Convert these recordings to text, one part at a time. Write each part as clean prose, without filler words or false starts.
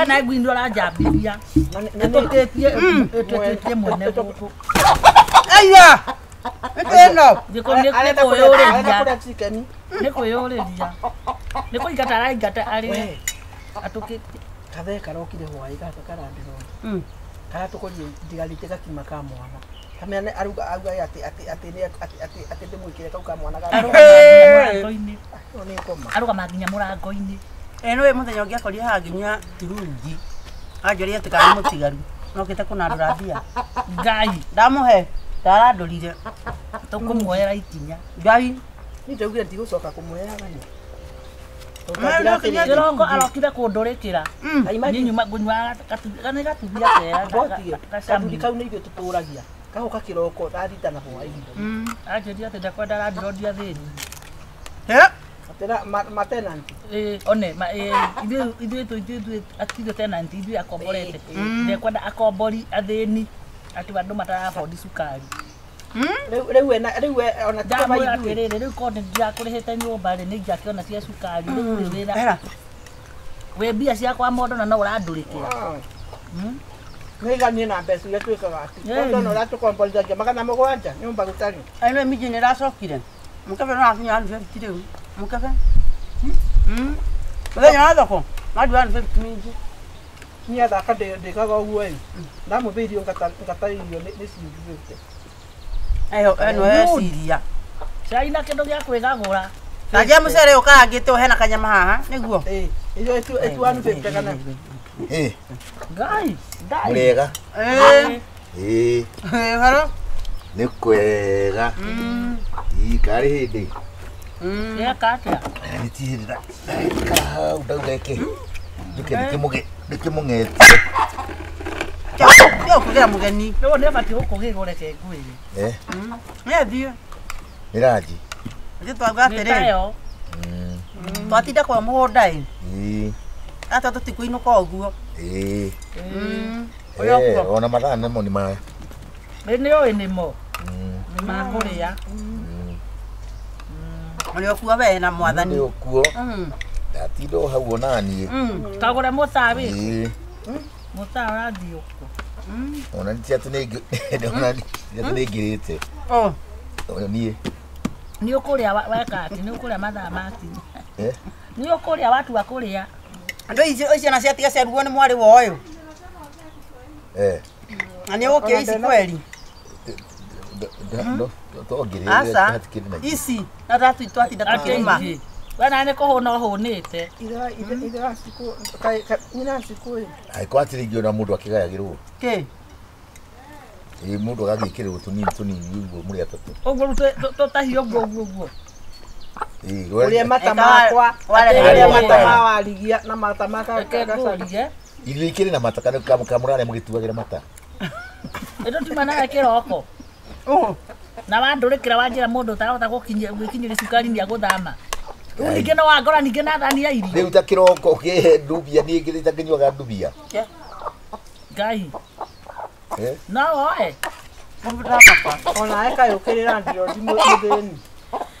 kana gwindwa la jambia netoketie mwene guku aya eno nikuyoreria nikuigata igata ari atukite kathe karokire hwai gaka karandiro kara tukorie ndigarite gakima ka mwana kamene aruga ati ndimwikire kau ka mwana murango-ini aruga manginya murango-ini eno we muthenya ungiakoria haginya turungi anjoria tikana mutigaru nokite kunandura mbia ngai ndamuhe ndarandurire tukumuoyera ikinya ngai nitaugira ndigucoka kumuheaga ni Kirongo arokire kundurikira nyuma gunywa kana gatubia kera gacamu kau ni ithuĩ tuturagia gagoka kiroko thita na hwainĩ anjĩria atĩ ndakwenda randirondia thĩni atĩra matenanti one ithuĩ akithiĩ tenanti ithuĩ akomborete ndakwenda akombori athĩni atĩ andũ matarabondi cukari rĩu ona ndamwĩra atĩrĩrĩ rĩu korwo ndirakũrĩhĩte nyũmba rĩ nĩ ingĩakĩona cia cukari rĩu rĩ wĩra wĩ mbia ciakwa mondo na no ũrandũrĩkĩra nĩiganie na mbeca iria twĩkaga atĩ kondo no ratũkomborithagia 700 nyũmba gũtarĩ eno miji nĩ racokire mũkebe no akinya 50 rĩu mũkebe mũthenya wa thoko madu 50 mingi niĩ athaka ndĩkaga ũguo ĩ ndamũthĩirio ngatario nĩ cingĩte eno eciria cai na kĩndũ gĩa kwĩgagũra na nje mũcere ũkangĩte ũhe na kanyama haha nĩguo iyo ĩtuanũbĩte kana ngai Murega. haro Nĩ kwega. Ikari hindi. Eka atĩa Nĩ tihĩrĩra. Hau ndaugeke. Ndĩkĩmũng'etie. Yo kugera mugeni rĩu nĩ batiĩ gũkũgĩgũre kengwĩrĩ nĩ thiĩ Nĩ ranji. nĩ twaga atĩrĩ twatinda kwa mũgũnda ata tũtikũinũka ũguo Ona mathaa namo nĩ maya. nĩ ũĩ nĩmo nĩ makũrĩa ũrĩ okuo we na mwathani Nĩ okuo. Ndatinda o hau ona niĩ. kagũre mũtaa wĩkũ mũtaa ũrathiĩ ũkũ Ona nĩ ngĩrĩte. Niĩ. nĩ ũkũrĩa weka atĩ nĩ ũkũrĩa mathaa makinya nĩ ũkũrĩa watu akũrĩa andũ icio ciana ciatiga ciaruguo nĩ mwarĩ wa ũyũ na nĩ ũgũkĩra ici kweri asa ici na twatinda tũkĩrĩma wena nĩ kũhũna ũhũnĩte Aĩkwo atĩrĩngĩ ona mũndũ akĩgayagĩrwo. kĩ Mũndũ agagĩkĩrĩrwo tũnini ũguo mũrĩ atatũ. ũguo tũtahio ũguo ũrĩa mata makwa ũrĩa mata mawarigia na mata makagacari Irio ikĩrĩ na mata kana kamũrarĩa mũgĩtuagĩra mata. ĩndo tumanaga kĩroko na wandũrĩkĩra wanjĩra mũndũ ũtarahota gwĩkinyĩria cukari nĩ agũthama rĩu ningĩ no wangora ningĩ na thani ya irio Rĩu ta kĩroko ũkĩhe ndubia niĩ ngĩrĩ itakĩnyuaga ndubia. ngai no oe ona ekayũkĩrĩra ndio mũthĩni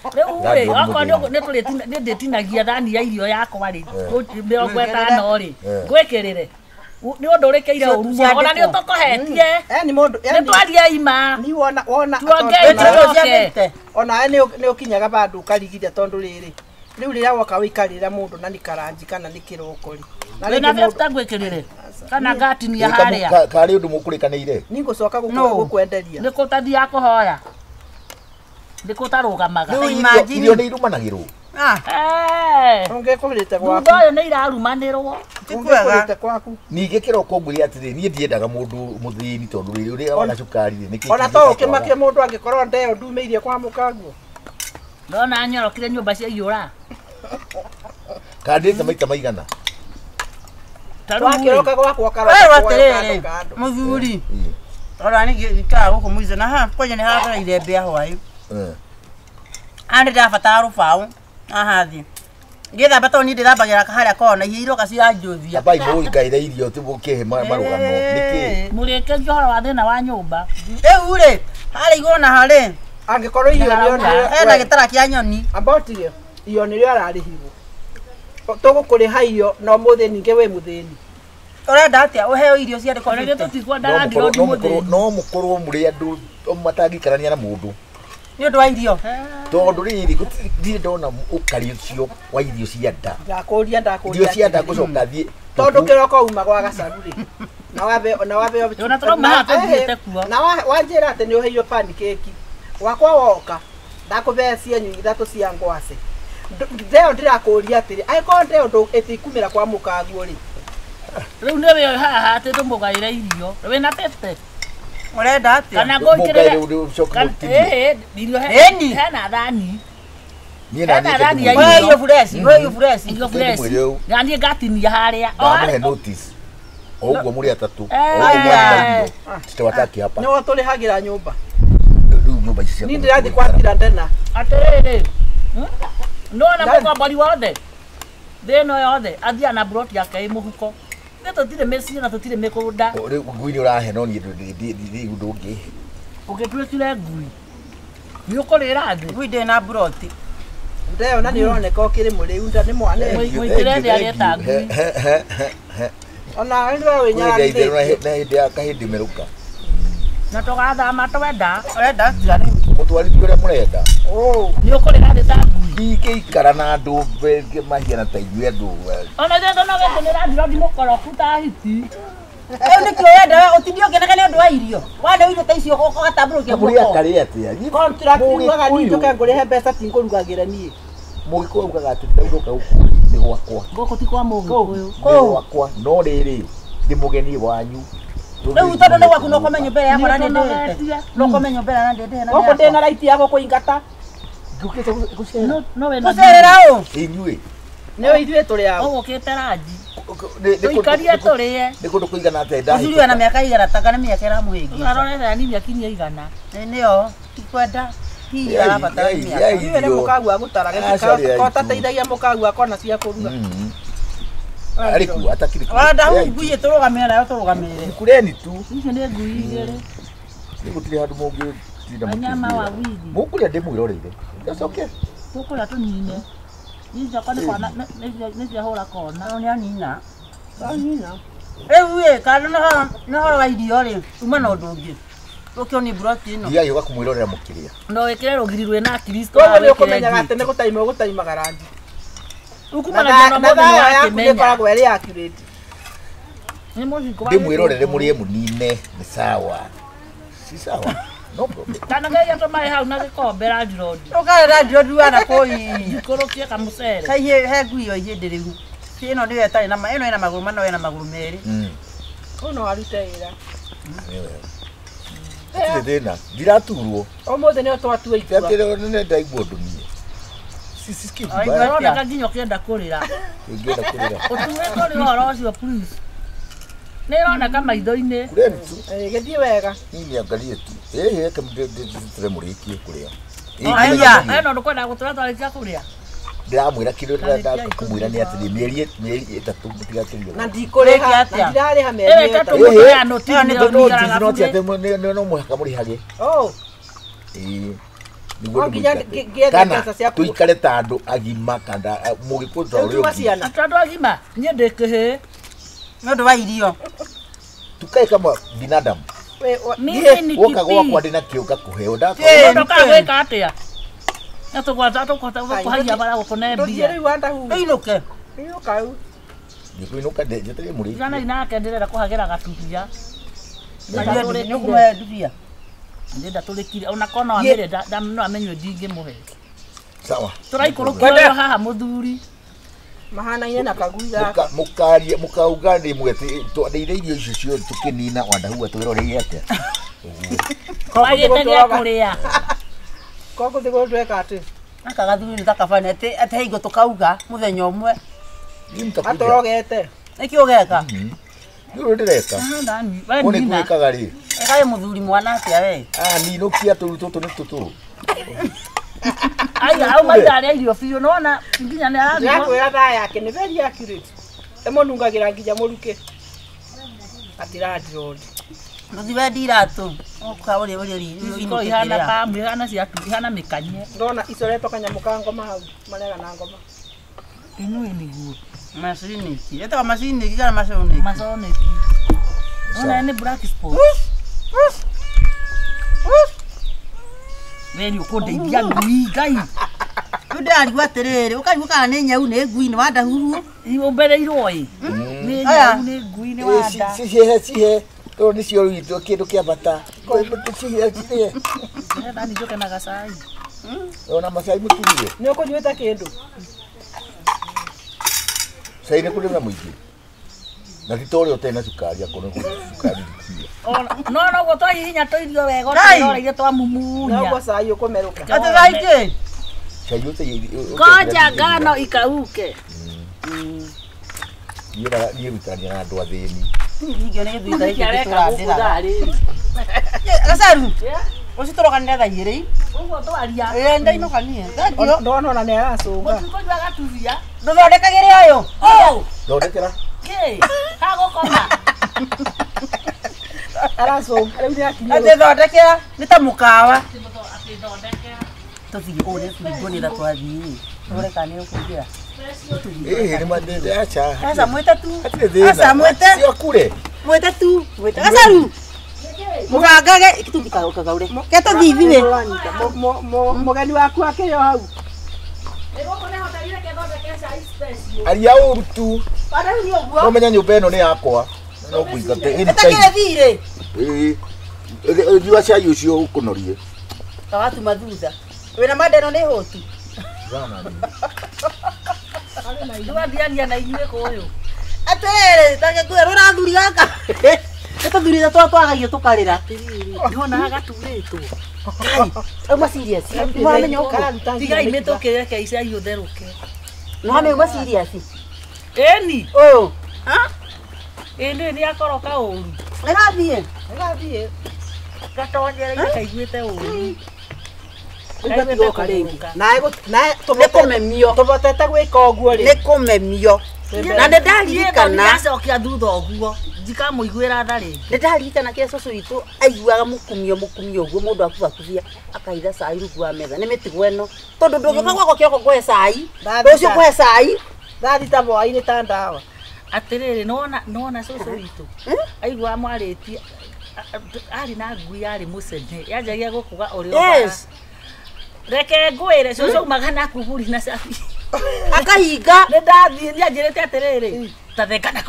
rĩu rĩ okorwo nĩ ndĩtinagia thani ya irio yakwa rĩ 50 rĩ ngwĩkĩrĩre nĩ ũndũ ũrĩkĩire ũru ona nĩ ũtũkohetie nĩ twaria ima ni wona tuongeite ona nĩ ũkinyaga bandũ ũkarigithia tondũ rĩrĩ rĩu rĩrĩa woka wĩikarĩra mũndũ na nĩ karanji kana nĩ kĩroko rĩ na besta gwĩkĩrĩre kana ngatinia harĩa Karĩ ũndũ mũkũrĩkanĩire. nĩ ngũcoka gũkwenderia nĩ kũtathia kũhoya nĩ kũtarũgamaga Irio nĩ irumanagĩrwo. ungĩkũrĩte gwaku thutha ũyũ nĩ irarumanĩrwo ungĩkũrĩte gwaku Ningĩ kĩroko ngwĩre atĩrĩ niĩ ndiendaga mũndũ mũthĩni tondũ rĩrĩ ũrĩa ona cukari nĩ kĩĩ. ona to ũkĩmakie mũndũ angĩkorwo ndeo ndumĩirie kwa mũkanguo ndona nyorokire nyũmba cia iyũra Kandĩte maita maigana. wakĩroka gwakwa wewe atĩrĩrĩ mũthuri ora nĩ gĩikara gũkũ mũico na ha kwenye nĩ haragereire mbĩa hwaĩ andĩ ndabatara rũbaũ haha thĩ ngĩthamba tondũ niĩ ndĩthambagĩra harĩa kona iria iroka ciranjũthia Abai mũikaire irio tu mũkĩhe marũgano nĩkĩ. mũrĩke ũhoro wa thĩna wa nyũmba rĩu rĩ harĩa igũrũ na harĩ angĩkorwo irio hena gĩtara kĩa nyoni ambotirio iyo nĩrĩo ararĩhirwo tũgũkũrĩha irio no mũthĩ ningĩ wĩ mũthĩni Urenda atia uheo irio cia ndiko. Ona gito tikwa ndarandiro ndimuthi. No mukorwo muri andu matangikarania na mundu. Ni undu wa irio. Tondu riri gutiri ndona ukari ucio wa irio cia nda. Ndakuria Irio cia nda gucoka thie. Tondu kiroko uma gwa gacaru ri. Na wabe Ona turoma hata thiete kuo. Na wanjira ati ni uheio pancake. Wakwa woka. Ndakube cienyu ithatu cia ngwase. Ndeo ndirakuria atiri. Aiko ndeo ndo etikumira kwa mukaguo ri. Riu niwe haha ati ndumugaire irio. Wina tete. Urenda atia. Kana ngokirire. Irio hena thani. Hena thani ya Wewe hiyo fresh, wewe hiyo fresh. Irio fresh. Ngani ngatinia haria. Ndamuhe notice. Oguo muri atatu. Oguo muri titawataki hapa. Ni watole hagira nyumba. Riu nyumba ici. Ni ndirathi kwatira ndena. Atiriri. Ndona mukambari wothe. Thino yothe athia na broti yake imuhuko. Tutire meci na tutire mikunda. Riu ngui ni urahe no ni ndungi. Ugitwikire ngui. Ni ukurira thi. Ngui ndi na broti. Ndeo na ni uroneka ukiri muri unda ni mwane. Mwikire thi arieta ngui. Ona ndio wenyara ndi. Na hindi ya kahindi meruka. Na tugathama twenda. Urenda atia ni. Mutwarithia uria murenda. Ni ukurira thi ta ngui. Ikara na andu bengi mahiana ta inyue andu. Ona thendo no gekenera ndiro ndimukoroku ta hiti. Eyo ni kio wenda utindio kenega ni undu wa irio. Wanda irio ta icio ugatamburukia Muri akari atia. Contract ugaga ni njoke ngurihe mbeca tingurugagira nie. Mugiko ugaga ati ndauruka guku ni gwakwa. Ngoko ti kwa mungu uyu. Gwakwa no riri ndi mugeni wanyu. Riu tondu ni gwaku no komenyo mbere yakwa na ndende. No komenyo mbere na ndende. Goko ndena right yako kuingata. Ngukite gucera. No wena. Gucerera u. Inyue. Niwe ithuĩ tũrĩ ao. Ũgũkĩte ranji. Tũikarie tũrĩe. Nĩ kũndũ kũigana atĩa ndahi. Ũcuri na mĩaka igana taka nĩ mĩaka ĩramũhĩngia. Arorete anini akinyia igana. Nĩyo tikwenda. Hihi arabatara mĩaka. Iwe nĩ mũkagu agũtara gĩtĩka. Kota teithagia mũkagu akona cia kũruga. Ariku atakiri. Wanda hu ngui tũrũgamĩrĩre nayo tũrũgamĩrĩre. Kureni tu. Icio nĩ ngui igĩrĩ. Nĩ gũtirĩ handũ mũngĩ tinda Wanyama wawili. Mũkũrĩa ndĩmwĩroreire. Ndoke. Tũkũrĩa tũnine. Icio kwa nĩ ciahũra kona. Nĩ anina. Anina. Rĩu kana nĩ horo wa irio rĩ, uma na ũndũ ũngĩ. Ũkĩo nĩ broti ĩno. Thiai ũgakumwĩrorera mũkĩrĩa. No wĩkĩre rũgiri rwĩna Kristo. Koguo nĩ ũkũmenyaga atĩ nĩ gũtaima ũgũtaimaga rangi. Ukumana na mũndũ nĩ wakĩmenya. Ĩkoragwo ĩrĩ accurate. Nĩ mũcingo wa Ndĩmwĩrorere mũrĩe mũnine nĩ sawa. Si sawa. No problem. Kana ngai atũmaĩ hau na gĩkombe rangi rodi. Ũkarera ndio wana kũi. Ikũrũkie kamũcere. Kaihĩ he ngui ĩyo ihĩndĩ rĩu. Ĩno nĩyo ĩtarĩ na ĩno ĩna magũrũ mana ĩna magũrũ merĩ. Kũu no arute wĩra. Nĩ thĩna. Ndiraturwo. Ũmũthĩ nĩo twatua itua. Nĩ ndaigua ũndũ niĩ. Sisi skip. Ũroneka nginya ũkĩenda kũrĩra. Ngĩenda kũrĩra. Ũtuĩtwo nĩ ũhoro ũcio please. Nĩ ĩroneka maitho-inĩ. Kureni tu. Gĩthiĩ wega. Nini angalie tu. Reke mũrĩkie kũrĩa. Aya, eno ndũkwenda gũtũra twarĩkia kũrĩa. Ndĩramwĩra kĩndũ ndĩramwĩra nĩ atĩ mĩeri ĩtatũ mũtigatũrio. Na ndikũrĩha atĩa. Ndirarĩha mĩeri ĩtatũ. No mũhaka mũrĩhage. Kana tũikare ta andũ agima kana mũgĩkũyũ ta ũrĩa ũngĩ. Andũ agima niĩ ndĩ kĩhĩ. Nĩ ũndũ wa irio. Tukae kama binadamu. Mimi ni kipi? Woka gwakwa ndĩ na kĩo ngakũheo ndoka gwĩka atĩa? Na tũgwata tũkũhagia bara gũkũne mbia. Rĩu wandahuhu. Ĩinũke. Ĩinũka rĩu. Ndikũinũka njetereire mũrĩkie. Jana inake ndĩrenda kũhagĩra gatubia. Nĩũkũmũhe ndubia. Ndĩrenda tũrĩkire ona kona wamĩre no amenywe ndingĩmũhe. Sawa. Tũraikũrũkia haha mũthuri. Mahana-inĩ na kagui gaka. Mũkauga nĩ mwete twandeire irio icio ciothe tũkĩnina wandahuhu atwĩroreire atĩa. Kwagĩte gĩa kũrĩa. Koguo thigũrũ tweka atĩ. Aka gathuri nĩ takabane atĩ hingo tũkauga mũthenya ũmwe. Atũrogete. Nĩkĩ ũgeka? Nĩ ũrĩa ndĩreka. Nĩ gwĩkaga rĩ. Ekaĩ mũthuri mwana atĩa we? Ninũkia tũru tũtũ nĩ tũtũ. Aya au maitharĩa irio biũ nona nginya nĩ arathima. Yakwĩra thaa yake nĩ very accurate. Ĩmũnungagira nginya mũruke. Atiradirodi. Mũthiwendi iratũ. Ũkaũrĩa Iko ihana pamu ihana ciatu ihana mĩkanye. Ndona icoretwo kanyamũ ka ngoma hau marega na ngoma. Inyuĩ nĩguo. Masini ki. Eta masini ki kana masoni. Masoni ki. Ona ni black spot. Veni ukondeithia ngui ngai. Ndari gwaterere ukaigua kana nĩ nyau nĩ ngui nĩ wandahuhu. Iombereirwo ĩ. Nĩ nyau nĩ ngui nĩ wanda. Cihe to nĩ cio rwitũ kĩndũ kĩa bata. Cihe. Nani njoke na gacai. Ona macai mũtumire. Nĩ ũkũnyuĩte kĩndũ. Cai nĩ kũrĩ na mũingĩ. Na ti tore ũtena cukari akona cukari kia. No gũtwa hihinya tũirio wega ũtĩroreire twamumunya. No gũcai ũkũmerũka. Ate gaike. Cai ũte Koja ngano ikauke. Niĩ rutania na andũ athĩni. Ngio nĩ gĩthuita gĩkĩ tũrandĩra. Gacharu. Ũcitũrokanĩra thaa igĩrĩ. Ũguo twaria. Ndainũkanie. Ndio. Ndona ona nĩ aracũnga. Mũtikũnyua gatubia. Ndũthondekagĩre ũyũ. Thondekera. Kĩ? Hagũkoma. Aracũnga. Rĩu nĩ akinyia. Ate thondekera nĩ ta mũkawa. Tũthiĩ ũrĩa tũringũnĩra twathiĩ. Tũrore kana nĩ ũkũingĩra. Nĩ mandende acha. Aca mwĩte tu. Aca mwĩte. Sio kure. Mwĩte tu. Mwĩte. Gacharu. Mũgangage tũthikaũkaga ũrĩ. Ke tũthiĩ ithuĩ. Mũgeni waku akĩrĩ o hau. Aria ũru tu. Ũmenya nyũmba ĩno nĩ yakwa. No kũingate. Ĩtakĩrĩ thirĩ. Nyua cai ũcio ũkũnorie. Tawatuma thutha. Wĩna mandeno nĩ hũtu. Ndwathiania na inyuĩ kũyũ. Atĩrĩrĩ, takĩkwĩra ũrathuri gaka. Nĩtũthurĩte twagaio tũkarĩra. Ndona gaturĩtwo. Auma serious. Mwamenya ũkara. Tigai mĩtũkĩre keica iũtherũke. Mwamenya serious. Ĩni. Ũyũ. Ha? Ĩni nĩ akoroka ũru. Ĩgathiĩ. Gatonyereire kaiguĩte ũru. Ũgatigoka rĩngĩ. Nae Nĩkũmemio. tũbotete gwĩka ũguo rĩ. Nĩkũmemio. Na nĩndaririkana. Acokia thutha ũguo. Ndikamũiguĩra tha rĩngĩ. Nĩndaririkana kĩa cũcũ witũ aiguaga mũkumio ũguo mũndũ akubakubia akaitha cai rungu wa metha. Nĩ mĩtugo ĩno. Tondũ ndũngĩũka gwakwa kĩroko kũhe cai. Rũciũ kũhe cai. Ndathita hwaĩ-inĩ ta ndawa. Atĩrĩrĩ nona cũcũ witũ. Aiguaga mwarĩtie. Arĩ na ngui yarĩ mũcene. Yanjagia gũkũga ũrĩ o. Yes. Reke ngwĩre cũcũ aumaga na kuburi na cabi. Akahinga. Nĩndathiĩ nĩanjĩrĩte atĩrĩrĩ. Tathekana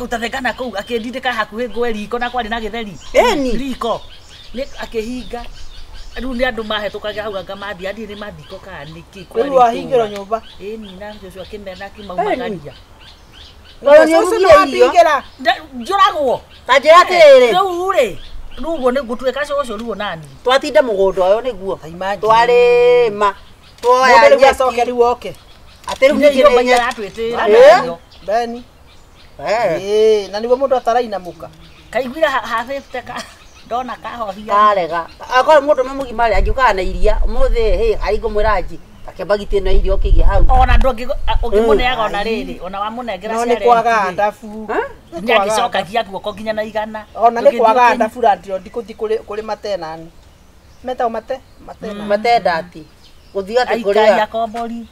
kũu akĩndindĩka hakuhĩ ngwe riko na kwarĩ na gĩtheri. Ĩni. Riko. Akĩhinga. Rĩu nĩ andũ mahĩtũkaga hau ngamathiĩ athiĩ nĩ mathiko kana nĩkĩ. Rĩu wahingĩrwo nyũmba. Ĩni na cũcũ akĩmena akimaumagaria. Cũcũ nĩwambingĩra. Njũragwo. Ta njĩra atĩrĩrĩ. Rĩu rĩ. Rugo nĩ gũtuĩka cũcũ ruo nani. Twatinde mũgũnda ũyũ nĩguo. Twarĩma. Twoya Mũndũ rĩu nyeki. acoke rĩu oke. Atĩ rĩu Nĩguo ningĩ maya atwĩtĩra. Beni. Na nĩguo mũndũ atarainamũka. Kaiguire hahĩte ndona kahohia. Karega. Akorwo mũndũ mũgima rĩ angĩũkaga na iria ũmũthĩ harĩ ngũmwĩra nji. Akĩmbagitĩ na irio kĩgĩ hau. Ona ũngĩmũneaga ona rĩrĩ, ona wamũnengera No nĩ kwaga ndabu. Nĩagĩcokagia guoko nginya na igana. Ona nĩ kwaga ndabu radio ndikũthi kũrĩ matenani. Metao mate? Matenda ati. Gũthiga atĩ kũrĩa. Aikari akombori.